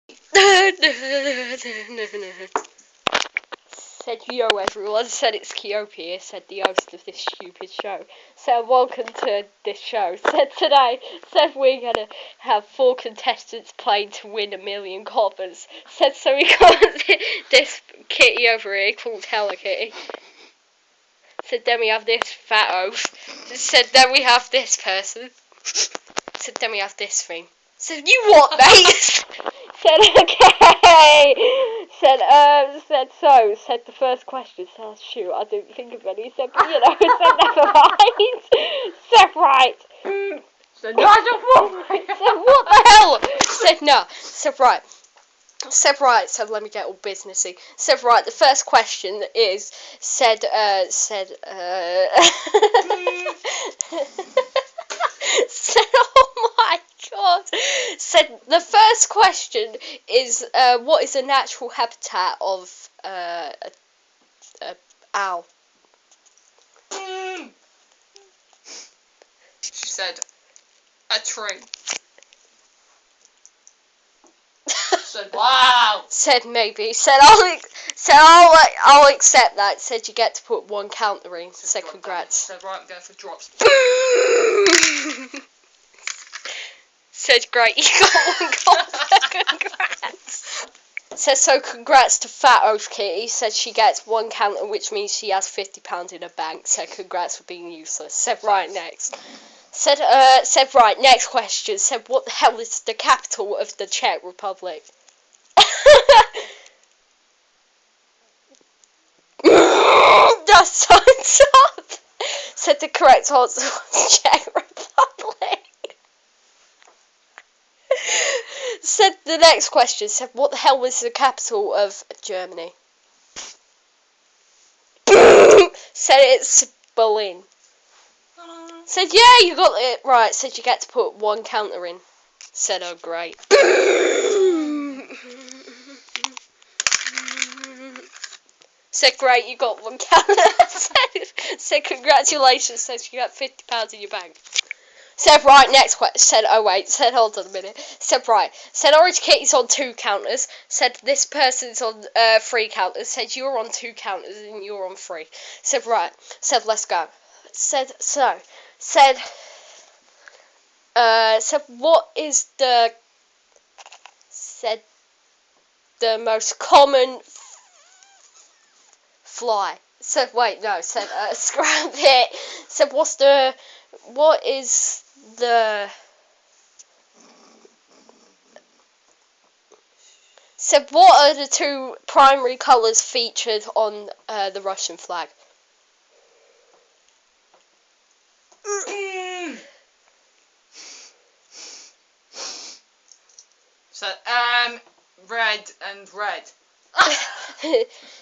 Said yo everyone, said it's Keopia, said the host of this stupid show. Said welcome to this show. Said today, said we're gonna have 4 contestants playing to win 1,000,000 coppers. Said so we got this kitty over here called Hello Kitty. Said then we have this fat host. Said then we have this person. Said then we have this thing. Said you what, mate? Said okay. Said so. Said the first question. Said oh, shoot, I didn't think of any. Said but you know. Said never mind. Said right. Said no, I don't want. Said what the hell? Said no. Said right. Said right. Said let me get all businessy. Said right. The first question is said. Said oh my god. Said the first question is what is the natural habitat of a owl? She said a tree. Said wow. Said maybe. Said I'll accept that. Said you get to put 1 counter in. Said congrats. Said right, I'm going for drops. Said great, you got 1 counter. Congrats. Said so congrats to Fat Oath Kitty. Said she gets 1 counter, which means she has £50 in her bank. Said congrats for being useless. Said right next. Said right next question. Said what the hell is the capital of the Czech Republic? That's so tough. Said the correct answer was Czech Republic. Said the next question. Said what the hell was the capital of Germany? Said it's Berlin. Said yeah, you got it right. Said you get to put 1 counter in. Said oh great. Said great, you got 1 counter. said congratulations. Said you got £50 in your bank. Said right next question. Said oh wait. Said hold on a minute. Said right. Said Orange Kitty's on 2 counters. Said this person's on 3 counters. Said you're on 2 counters and you're on 3. Said right. Said let's go. Said so. Said what is the most common fly? Said wait no. Said scrap it. Said what is the said what are the 2 primary colours featured on the Russian flag? Said red and red.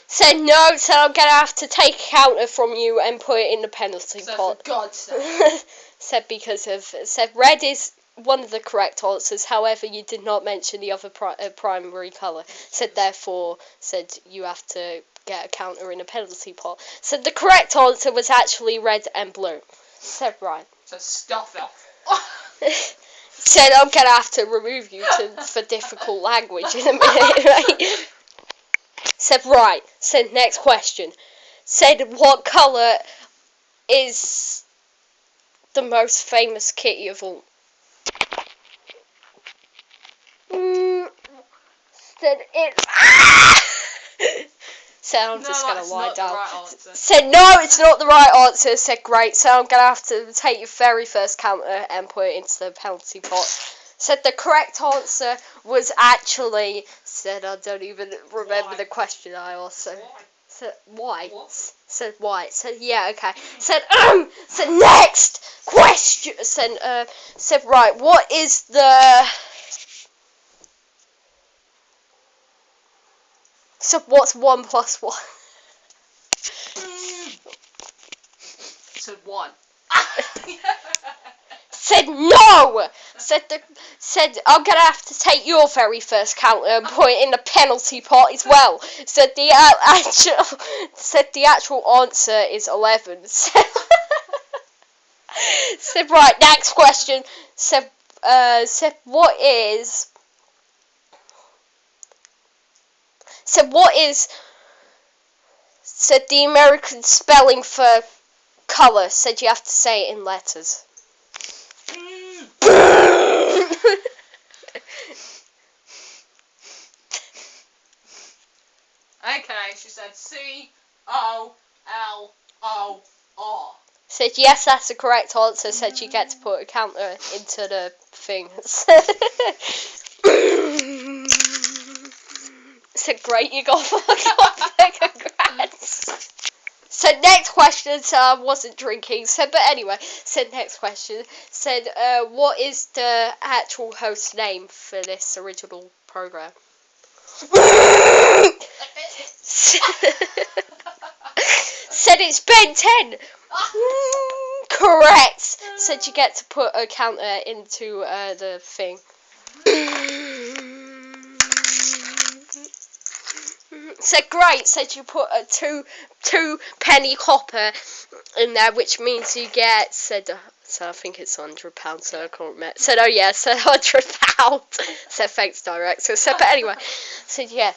Said no, said I'm gonna have to take a counter from you and put it in the penalty pot. For God's sake. Said because of said red is one of the correct answers. However, you did not mention the other primary colour. Said therefore, said you have to get a counter in a penalty pot. Said the correct answer was actually red and blue. Said right. Said stuff off. Said I'm gonna have to remove you for difficult language in a minute. Right? Said right. Said next question. Said what colour is the most famous kitty of all? Said it's. Said I'm just gonna lie down. Right said no, it's not the right answer. Said great. So I'm gonna have to take your very first counter and put it into the penalty pot. Said the correct answer was actually. Said I don't even remember the question I also. Said white. Said white. Said yeah, okay. Said Said next question. Said right. What is the? So what's 1 plus 1? Said 1. Said no. Said I'm gonna have to take your very first counter and put it in the penalty pot as well. Said the actual answer is 11. Said right. Next question. Said what is Said what is, said the American spelling for colour. Said you have to say it in letters. Okay, she said COLLOR. Said yes, that's the correct answer. Said you get to put a counter into the thing. Said great, you got congrats. Said next question. So I wasn't drinking. Said but anyway. Said next question. Said what is the actual host name for this original program? Said it's Ben 10. Correct. Said you get to put a counter into the thing. Said great. Said you put a two penny copper in there, which means you get. Said so I think it's £100. So I can't remember. Said oh yeah. Said £100. Said thanks director. Said but anyway. Said yeah.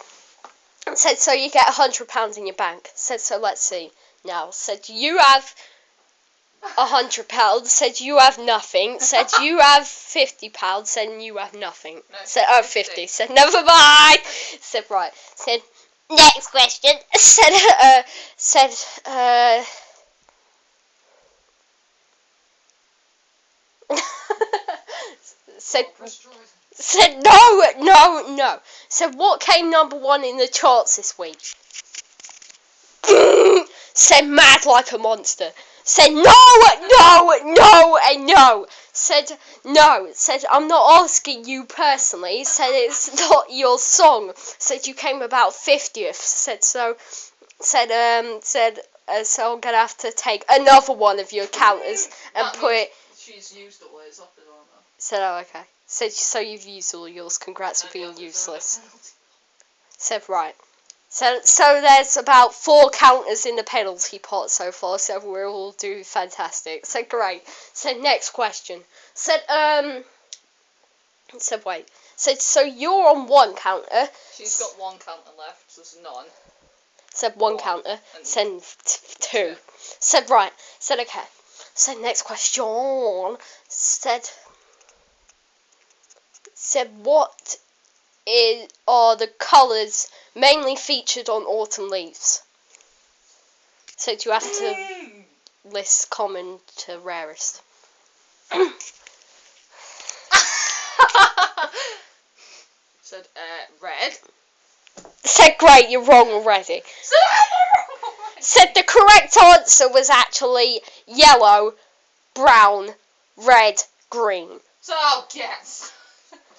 Said so you get £100 in your bank. Said so let's see now. Said you have £100. Said you have nothing. Said you have £50. Said you have nothing. No, said oh 50. Said never mind. Said right. Said next question. Said said no. Said what came number 1 in the charts this week? Said mad like a monster. Said no. Said no. Said I'm not asking you personally. Said it's not your song. Said you came about 50th. Said so. Said so I'm gonna have to take another one of your counters and put it. She's used all hers up as well now. Said oh okay. Said so you've used all yours. Congrats for being useless. Said right. So there's about 4 counters in the penalty pot so far, so we're all doing fantastic. So great. So next question. Said wait. Said so you're on 1 counter. She's got 1 counter left, so there's none. Said 1 counter. Said 2. Said right. Said okay. Said next question. Said what are the colours mainly featured on autumn leaves? So you have to list common to rarest. Said red. Said great, you're wrong already. Said the correct answer was actually yellow, brown, red, green. So I'll guess.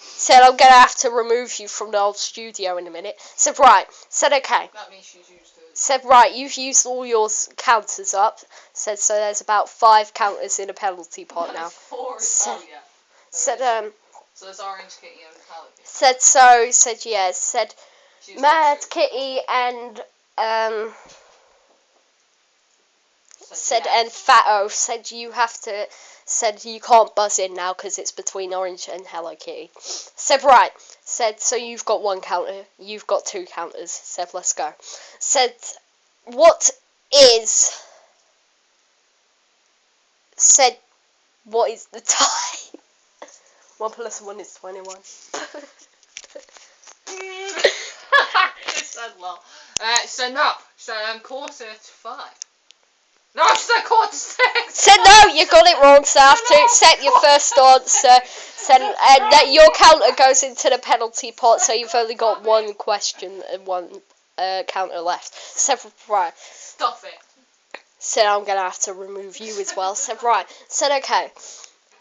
Said I'm gonna have to remove you from the old studio in a minute. Said right. Said okay. That means she's used to it. Said right. You've used all your counters up. Said so. There's about 5 counters in a penalty pot now. 4. Said, oh yeah. Said So there's Orange Kitty and Metallic Kitty. Said so. Said yes. Said She's Mad Kitty and said yeah. and Fat-O. Said you have to. Said you can't buzz in now because it's between Orange and Hello Kitty. Said right. Said so you've got 1 counter. You've got 2 counters. Said let's go. Said what is. Said what is the time? 1 + 1 is 21. So long. So no. So 4:45. No, she said 5:45. Said no, you got it wrong, so I have to accept your first answer. Said and that your counter goes into the penalty pot, so you've only got 1 question and 1 counter left. Said right. Stop it. Said I'm gonna have to remove you as well. Said right. Said okay.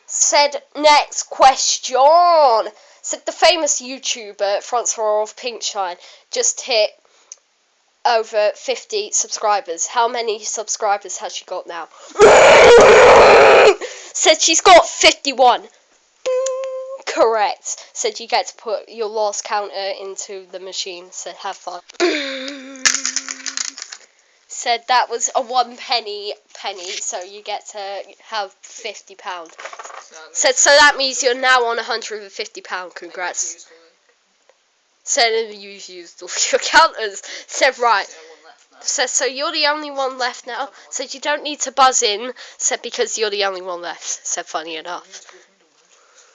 Said next question. Said the famous YouTuber Francois of Pinkshine just hit over 50 subscribers. How many subscribers has she got now? Said she's got 51. Correct. Said you get to put your last counter into the machine. Said have fun. Said that was a 1 penny, so you get to have £50. So that means you're now on £150. Congrats. Said you used all your counters. Said right. Still one left now. Said so you're the only one left now. Said you don't need to buzz in. Said because you're the only one left. Said funny enough.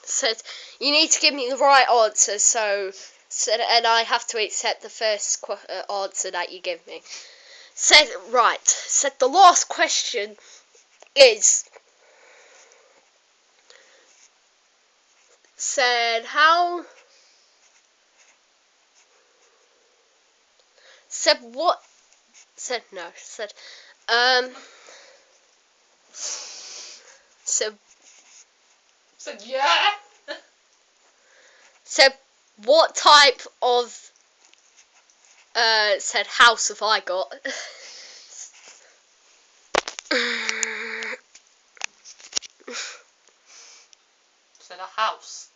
Said you need to give me the right answer. So said and I have to accept the first answer that you give me. Said right. Said the last question is. Said how. Said what? Said no. Said Said yeah. said what type of said house have I got? Said a house.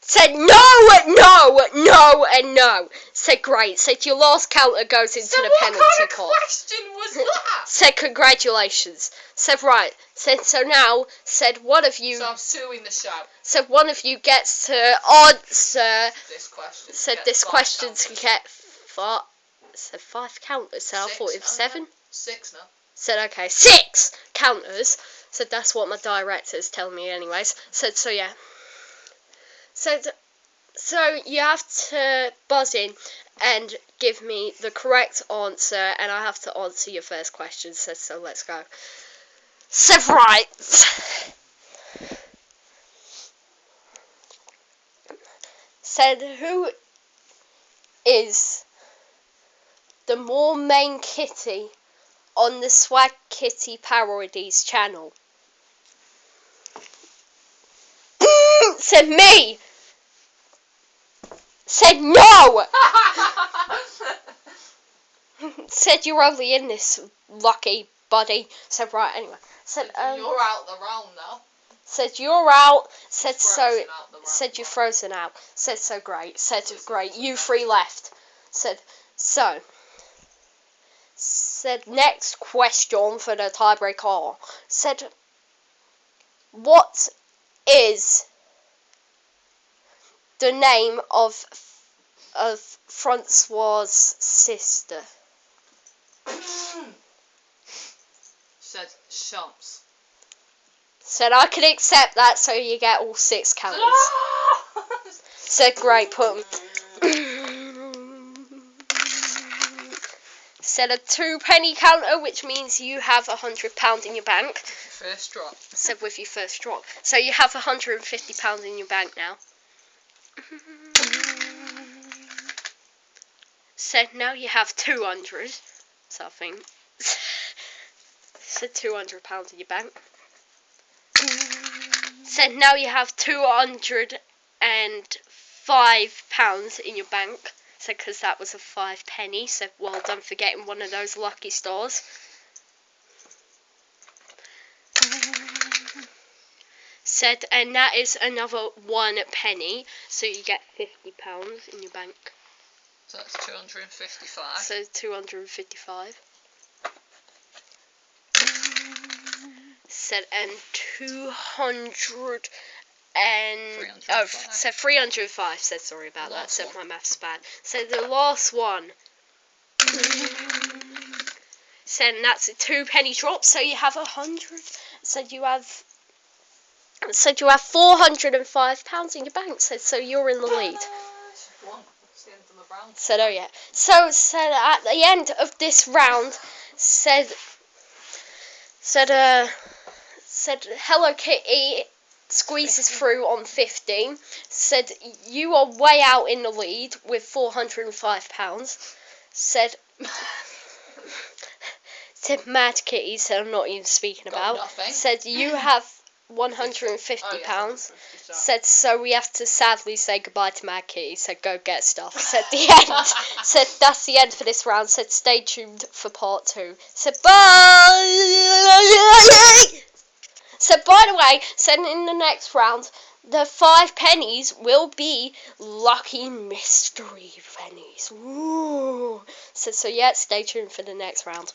Said no, and no. Said great. Said your last counter goes into the penalty what kind of pot. question was that? Said congratulations. Said right. Said so now. Said one of you. So I'm suing the show. Said one of you gets to answer. This question. Said this question to get said 5 counters. So I thought it was 7. 6 now. Said okay, 6 counters. Said that's what my director's telling me anyways. Said so yeah. Said so you have to buzz in and give me the correct answer and I have to answer your first question. Said so let's go. Said right. Said who is the more main kitty on the Swag Kitty Parodies channel? Said me. Said no. Said you're only in this, lucky buddy. Said right anyway. Said you're out the round now. Said you're out. Said Frozen so. out the round Said you're now. frozen out. Said so great. Said great. You 3 left. Said so. Said next question for the tiebreaker. Said what is the name of Francois' sister? Said Shams. Said I can accept that, so you get all 6 counters. Said great, put 'em. Said a 2-penny counter, which means you have £100 in your bank. First drop. Said with your first drop. So you have £150 in your bank now. Said now you have 200. So I think. Said £200 in your bank. Said now you have £205 in your bank. Said because that was a 5-penny. Said well done for getting one of those lucky stars. Said and that is another 1 penny. So you get £50 in your bank. So that's 255. So 255. Said and 200 and 305. Said 305. Said sorry about that. Said my maths bad. Said the last one. Said and that's a 2-penny drop. So you have 100. Said you have £405 in your bank. Said so you're in the lead. Said oh yeah. So said at the end of this round, said Hello Kitty squeezes through on 15. Said you are way out in the lead with £405. Said Mad Kitty said I'm not even speaking about. Said you have £150. Said so we have to sadly say goodbye to Mad Kitty. Said go get stuff. Said the end. Said that's the end for this round. Said stay tuned for part 2. Said bye. Said by the way, said in the next round the 5 pennies will be lucky mystery pennies. Ooh. Said so yeah, stay tuned for the next round.